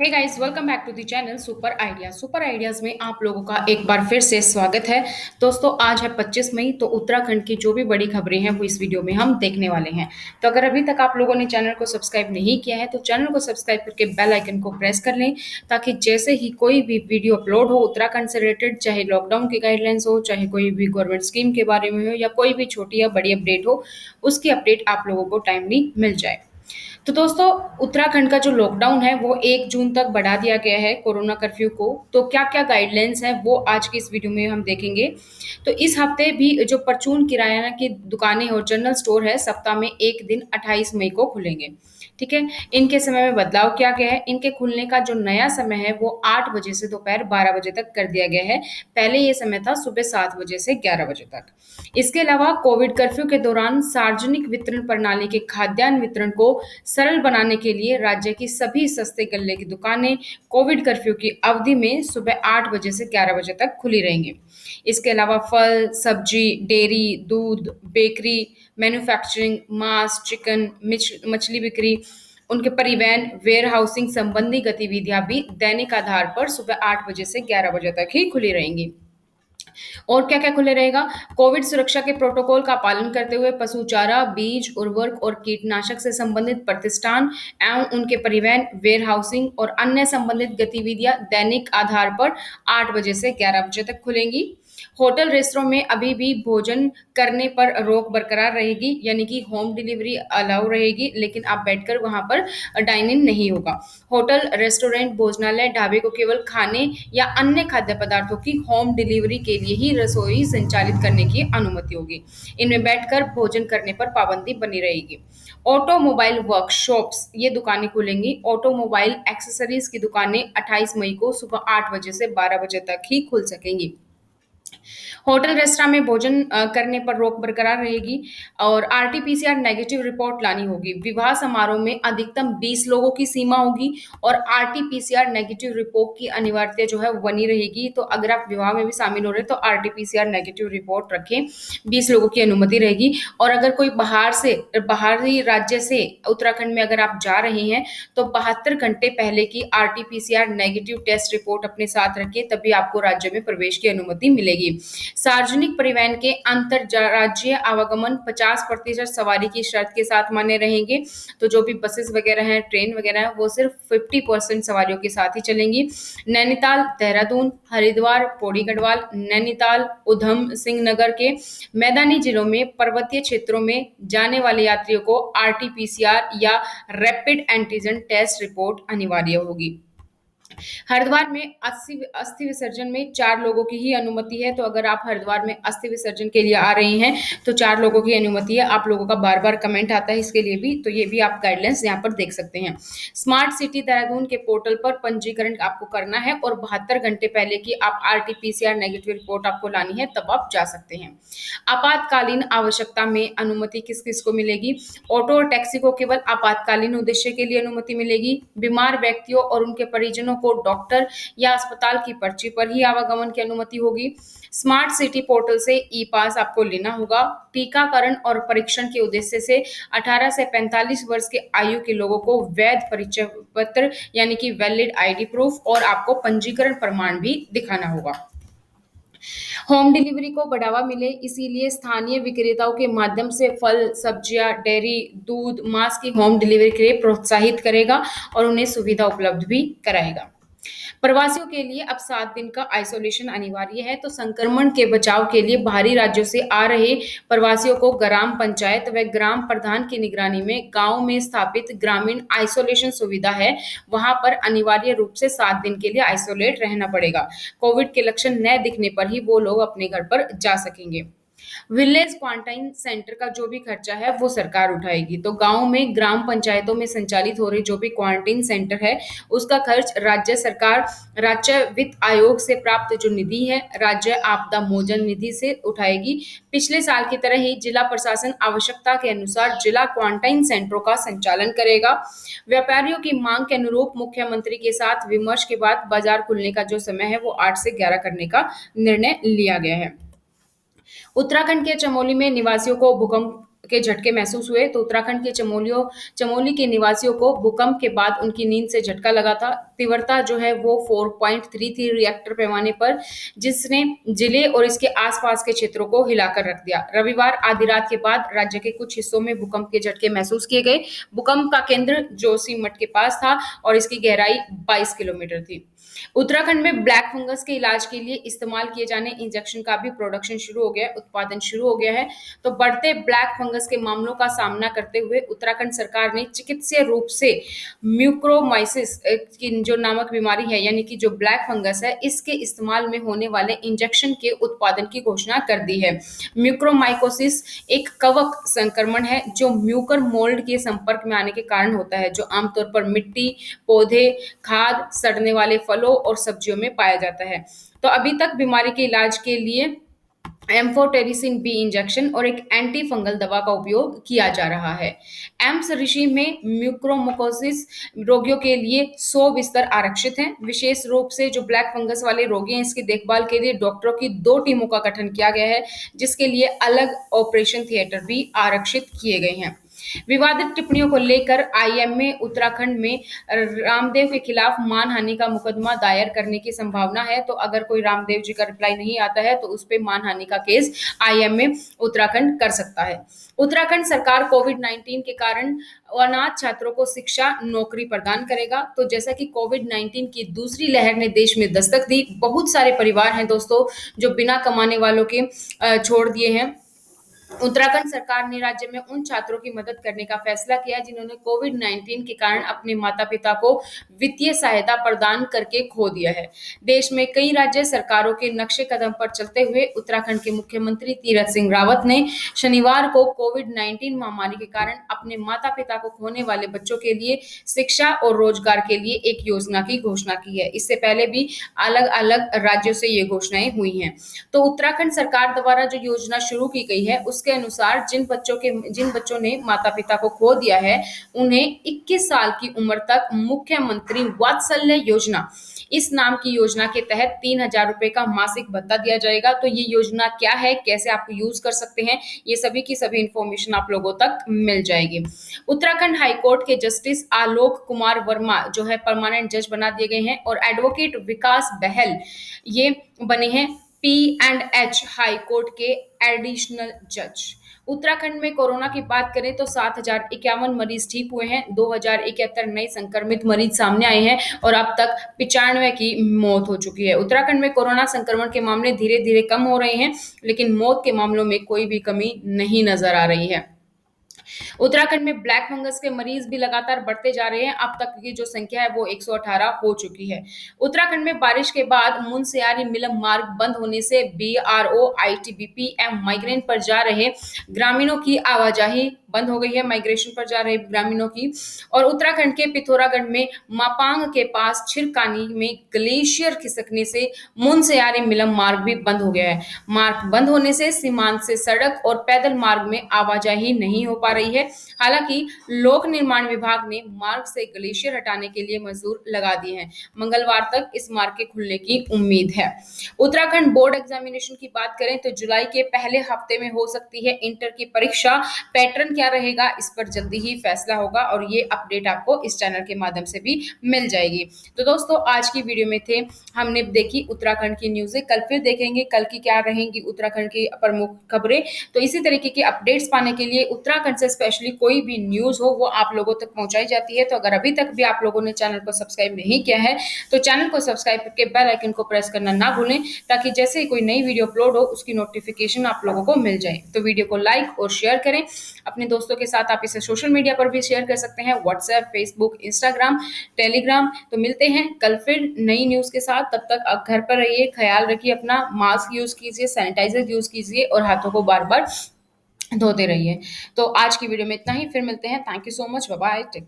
Hey guys, welcome back to the channel super ideas में आप लोगों का एक बार फिर से स्वागत है। दोस्तों, आज है 25 मई। तो उत्तराखंड की जो भी बड़ी खबरें हैं वो इस वीडियो में हम देखने वाले हैं। तो अगर अभी तक आप लोगों ने चैनल को सब्सक्राइब नहीं किया है तो चैनल को सब्सक्राइब करके बेल आइकन को प्रेस कर लें, ताकि जैसे ही कोई भी वीडियो अपलोड हो उत्तराखंड से रिलेटेड, चाहे लॉकडाउन की गाइडलाइंस हो, चाहे कोई भी गवर्नमेंट स्कीम के बारे में हो, या कोई भी छोटी या बड़ी अपडेट हो, उसकी अपडेट आप लोगों को टाइमली मिल जाए। तो दोस्तों, उत्तराखंड का जो लॉकडाउन है वो 1 जून तक बढ़ा दिया गया है कोरोना कर्फ्यू को। तो क्या क्या गाइडलाइंस हैं वो आज की इस वीडियो में हम देखेंगे। तो इस हफ्ते भी जो परचून किराना की दुकानें और जनरल स्टोर है, सप्ताह में एक दिन 28 मई को खुलेंगे। ठीक है। इनके समय में बदलाव क्या क्या है? इनके खुलने का जो नया समय है वो 8 बजे से दोपहर 12 बजे तक कर दिया गया है। पहले ये समय था सुबह 7 बजे से 11 बजे तक। इसके अलावा कोविड कर्फ्यू के दौरान सार्वजनिक वितरण प्रणाली के खाद्यान्न वितरण को सरल बनाने के लिए राज्य की सभी सस्ते गल्ले की दुकानें कोविड कर्फ्यू की अवधि में सुबह 8 बजे से 11 बजे तक खुली रहेंगी। इसके अलावा फल, सब्जी, डेयरी, दूध, बेकरी, मैन्युफैक्चरिंग, मांस, चिकन, मछली बिक्री, उनके परिवहन, वेयर हाउसिंग संबंधी गतिविधियां भी दैनिक आधार पर सुबह 8 बजे से 11 बजे तक ही खुली रहेंगी। और क्या क्या खुले रहेगा? कोविड सुरक्षा के प्रोटोकॉल का पालन करते हुए पशु चारा, बीज, उर्वरक और कीटनाशक से संबंधित प्रतिष्ठान एवं उनके परिवहन, वेयर हाउसिंग और अन्य संबंधित गतिविधियां दैनिक आधार पर 8 बजे से 11 बजे तक खुलेंगी। होटल रेस्टोरेंट में अभी भी भोजन करने पर रोक बरकरार रहेगी, यानी कि होम डिलीवरी अलाउ रहेगी, लेकिन आप बैठकर वहां पर डाइन इन नहीं होगा। होटल, रेस्टोरेंट, भोजनालय, ढाबे को केवल खाने या अन्य खाद्य पदार्थों की होम डिलीवरी के लिए ही रसोई संचालित करने की अनुमति होगी। इनमें बैठकर भोजन करने पर पाबंदी बनी रहेगी। ऑटोमोबाइल वर्कशॉप्स, ये दुकानें खुलेंगी। ऑटोमोबाइल एक्सेसरीज की दुकानें 28 मई को सुबह 8 बजे से 12 बजे तक ही खुल सकेंगी। होटल रेस्टोरेंट में भोजन करने पर रोक बरकरार रहेगी और आरटीपीसीआर नेगेटिव रिपोर्ट लानी होगी। विवाह समारोह में अधिकतम 20 लोगों की सीमा होगी और आरटीपीसीआर नेगेटिव रिपोर्ट की अनिवार्यता जो है वो बनी रहेगी। तो अगर आप विवाह में भी शामिल हो रहे हैं तो आरटीपीसीआर नेगेटिव रिपोर्ट रखें। 20 लोगों की अनुमति रहेगी। और अगर कोई बाहरी राज्य से उत्तराखंड में अगर आप जा रहे हैं तो 72 घंटे पहले की आरटीपीसीआर नेगेटिव टेस्ट रिपोर्ट अपने साथ रखें, तभी आपको राज्य में प्रवेश की अनुमति मिलेगी। सार्वजनिक परिवहन के अंतर राज्यीय आवागमन 50% सवारी की शर्त के साथ मान्य रहेंगे। तो जो भी बसेस वगैरह हैं, ट्रेन वगैरह है, वो सिर्फ 50% सवारियों के साथ ही चलेंगी। नैनीताल, देहरादून, हरिद्वार, पौड़ी गढ़वाल, नैनीताल, उधम सिंह नगर के मैदानी जिलों में पर्वतीय क्षेत्रों में जाने वाले यात्रियों को आरटीपीसीआर या रैपिड एंटीजन टेस्ट रिपोर्ट अनिवार्य होगी। हरिद्वार में अस्थि अस्थि विसर्जन में 4 लोगों की ही अनुमति है। तो अगर आप हरिद्वार में अस्थि विसर्जन के लिए आ रहे हैं तो 4 लोगों की अनुमति है। आप लोगों का बार-बार कमेंट आता है इसके लिए भी, तो ये भी आप गाइडलाइंस यहाँ पर देख सकते हैं। स्मार्ट सिटी देहरादून के पोर्टल पर पंजीकरण आपको करना है और 72 घंटे पहले की आप आरटीपीसीआर नेगेटिव रिपोर्ट आपको लानी है, तब आप जा सकते हैं। आपातकालीन आवश्यकता में अनुमति किस-किस को मिलेगी? ऑटो और टैक्सी को केवल आपातकालीन उद्देश्य के लिए अनुमति मिलेगी। बीमार व्यक्तियों और उनके परिजनों को डॉक्टर या अस्पताल की पर्ची पर ही आवागमन की अनुमति होगी। स्मार्ट सिटी पोर्टल से ई पास आपको लेना होगा। टीकाकरण और परीक्षण के उद्देश्य से 18 से 45 वर्ष के आयु के लोगों को वैध परिचय पत्र, यानी कि वैलिड आईडी प्रूफ, और आपको पंजीकरण प्रमाण भी दिखाना होगा। होम डिलीवरी को बढ़ावा मिले, इसीलिए स्थानीय विक्रेताओं के माध्यम से फल, सब्जियां, डेयरी, दूध, मांस की होम डिलीवरी के लिए प्रोत्साहित करेगा और उन्हें सुविधा उपलब्ध भी कराएगा। प्रवासियों के लिए अब 7 दिन का आइसोलेशन अनिवार्य है। तो संक्रमण के बचाव के लिए बाहरी राज्यों से आ रहे प्रवासियों को ग्राम पंचायत व ग्राम प्रधान की निगरानी में गांव में स्थापित ग्रामीण आइसोलेशन सुविधा है, वहां पर अनिवार्य रूप से 7 दिन के लिए आइसोलेट रहना पड़ेगा। कोविड के लक्षण न दिखने पर ही वो लोग अपने घर पर जा सकेंगे। विलेज क्वारंटाइन सेंटर का जो भी खर्चा है वो सरकार उठाएगी। तो गांव में ग्राम पंचायतों में संचालित हो रही जो भी क्वारंटाइन सेंटर है उसका खर्च राज्य सरकार राज्य वित्त आयोग से प्राप्त जो निधि है, राज्य आपदा मोचन निधि से उठाएगी। पिछले साल की तरह ही जिला प्रशासन आवश्यकता के अनुसार जिला क्वारंटाइन सेंटरों का संचालन करेगा। व्यापारियों की मांग के अनुरूप मुख्यमंत्री के साथ विमर्श के बाद बाजार खुलने का जो समय है वो 8 से 11 करने का निर्णय लिया गया है। उत्तराखंड के चमोली में निवासियों को भूकंप के झटके महसूस हुए। तो उत्तराखंड के चमोली के निवासियों को भूकंप के बाद उनकी नींद से झटका लगा था। तीव्रता जो है वो 4.3 थी रिएक्टर पैमाने पर, जिसने जिले और इसके आसपास के क्षेत्रों को हिलाकर रख दिया। रविवार आधी रात के बाद राज्य के कुछ हिस्सों में भूकंप के झटके महसूस किए गए। भूकंप का केंद्र जोशीमठ के पास था और इसकी गहराई 22 किलोमीटर थी। उत्तराखंड में ब्लैक फंगस के इलाज के लिए इस्तेमाल किए जाने इंजेक्शन का भी प्रोडक्शन शुरू हो गया है, उत्पादन शुरू हो गया है। तो बढ़ते ब्लैक फंगस के मामलों का सामना करते हुए उत्तराखंड सरकार ने चिकित्सीय रूप से म्यूक्रोमाइसिस की जो नामक बीमारी है, यानी कि जो ब्लैक फंगस है, इसके इस्तेमाल में होने वाले इंजेक्शन के उत्पादन की घोषणा कर दी है। म्यूक्रोमाइकोसिस एक कवक संक्रमण है जो म्यूकर मोल्ड के संपर्क में आने के कारण होता है, जो आमतौर पर मिट्टी, पौधे, खाद, सड़ने वाले फलों और सब्जियों में पाया जाता है। तो अभी तक बीमारी के इलाज के लिए एम्फोटेरिसिन बी इंजेक्शन और एक एंटी फंगल दवा का उपयोग किया जा रहा है। एम्स ऋषि में म्यूक्रोमोकोसिस रोगियों के लिए 100 बिस्तर आरक्षित हैं। विशेष रूप से जो ब्लैक फंगस वाले रोगी हैं, इसकी देखभाल के लिए डॉक्टरों की 2 टीमों का गठन किया गया है, जिसके लिए अलग ऑपरेशन थिएटर भी आरक्षित किए गए हैं। विवादित टिप्पणियों को लेकर आईएमए उत्तराखंड में रामदेव के खिलाफ मानहानि का मुकदमा दायर करने की संभावना है। तो अगर कोई रामदेव जी का रिप्लाई नहीं आता है तो उस पे मानहानि का केस आईएमए उत्तराखंड कर सकता है। उत्तराखंड सरकार कोविड-19 के कारण अनाथ छात्रों को शिक्षा, नौकरी प्रदान करेगा। तो जैसा कि कोविड-19 की दूसरी लहर ने देश में दस्तक दी, बहुत सारे परिवार हैं दोस्तों जो बिना कमाने वालों के छोड़ दिए हैं। उत्तराखंड सरकार ने राज्य में उन छात्रों की मदद करने का फैसला किया जिन्होंने कोविड-19 के कारण अपने माता-पिता को वित्तीय सहायता प्रदान करके खो दिया है। देश में कई राज्य सरकारों के नक्शे कदम पर चलते हुए उत्तराखंड के मुख्यमंत्री तीरथ सिंह रावत ने शनिवार को कोविड-19 महामारी के कारण अपने माता-पिता को खोने वाले बच्चों के लिए शिक्षा और रोजगार के लिए एक योजना की घोषणा की है। इससे पहले भी अलग-अलग राज्यों से ये घोषणाएं हुई हैं। तो उत्तराखंड सरकार द्वारा जो योजना शुरू की गई है, उसके अनुसार जिन बच्चों ने माता-पिता को खो दिया है, उन्हें 21 साल की उम्र तक मुख्यमंत्री वात्सल्य योजना, इस नाम की योजना के तहत 3,000 रुपए का मासिक भत्ता दिया जाएगा। तो ये योजना क्या है, कैसे आप यूज कर सकते हैं, ये सभी की सभी इंफॉर्मेशन आप लोगों तक मिल जाएगी। उत्तराखंड हाईकोर्ट के जस्टिस आलोक कुमार वर्मा जो है परमानेंट जज बना दिए गए हैं और एडवोकेट विकास बहल ये बने हैं P&H हाई कोर्ट के एडिशनल जज। उत्तराखंड में कोरोना की बात करें तो 7,051 मरीज ठीक हुए हैं, 2,071 नए संक्रमित मरीज सामने आए हैं और अब तक 95 की मौत हो चुकी है। उत्तराखंड में कोरोना संक्रमण के मामले धीरे धीरे कम हो रहे हैं, लेकिन मौत के मामलों में कोई भी कमी नहीं नजर आ रही है। उत्तराखंड में ब्लैक फंगस के मरीज भी लगातार बढ़ते जा रहे हैं। अब तक की जो संख्या है वो 118 हो चुकी है। उत्तराखंड में बारिश के बाद मुनस्यारी मिलम मार्ग बंद होने से बीआरओ, आईटीबीपी एवं माइग्रेन पर जा रहे ग्रामीणों की आवाजाही बंद हो गई है, माइग्रेशन पर जा रहे ग्रामीणों की। और उत्तराखंड के पिथौरागढ़ में मापांग के पास छिरकानी में ग्लेशियर खिसकने से मुनस्यारी मिलम मार्ग भी बंद हो गया है। मार्ग बंद होने से सीमांत से सड़क और पैदल मार्ग में आवाजाही नहीं हो पा रही है। हालांकि लोक निर्माण विभाग ने मार्ग से ग्लेशियर हटाने के लिए मजदूर लगा दिए हैं। मंगलवार तक इस मार्ग के खुलने की उम्मीद है। उत्तराखंड बोर्ड एग्जामिनेशन की बात करें तो जुलाई के पहले हफ्ते में हो सकती है इंटर की परीक्षा। पैटर्न क्या रहेगा इस पर जल्दी ही फैसला होगा और ये अपडेट आपको इस चैनल के माध्यम से भी मिल जाएगी। तो दोस्तों आज की वीडियो में थे हमने देखी उत्तराखंड की न्यूज़ें। कल फिर देखेंगे कल की क्या रहेंगी उत्तराखंड की प्रमुख खबरें। तो इसी तरीके की अपडेट्स पाने के लिए उत्तराखंड से स्पेशली कोई भी न्यूज़ हो वो आप लोगों तक पहुंचाई जाती है। तो अगर अभी तक भी आप लोगों ने चैनल को सब्सक्राइब नहीं किया है तो चैनल को सब्सक्राइब करके बेल आइकन को प्रेस करना ना भूलें, ताकि जैसे ही कोई नई वीडियो अपलोड हो उसकी नोटिफिकेशन आप लोगों को मिल जाए। तो वीडियो को लाइक और शेयर करें अपने दोस्तों के साथ। आप इसे सोशल मीडिया पर भी शेयर कर सकते हैं, व्हाट्सएप, फेसबुक, इंस्टाग्राम, टेलीग्राम। तो मिलते हैं कल फिर नई न्यूज़ के साथ। तब तक आप घर पर रहिए, ख्याल रखिए अपना, मास्क यूज़ कीजिए, सैनिटाइजर यूज़ कीजिए और हाथों को बार बार धोते रहिए। तो आज की वीडियो में इतना ही, फिर मिलते हैं। Thank you so much, bye bye, take care.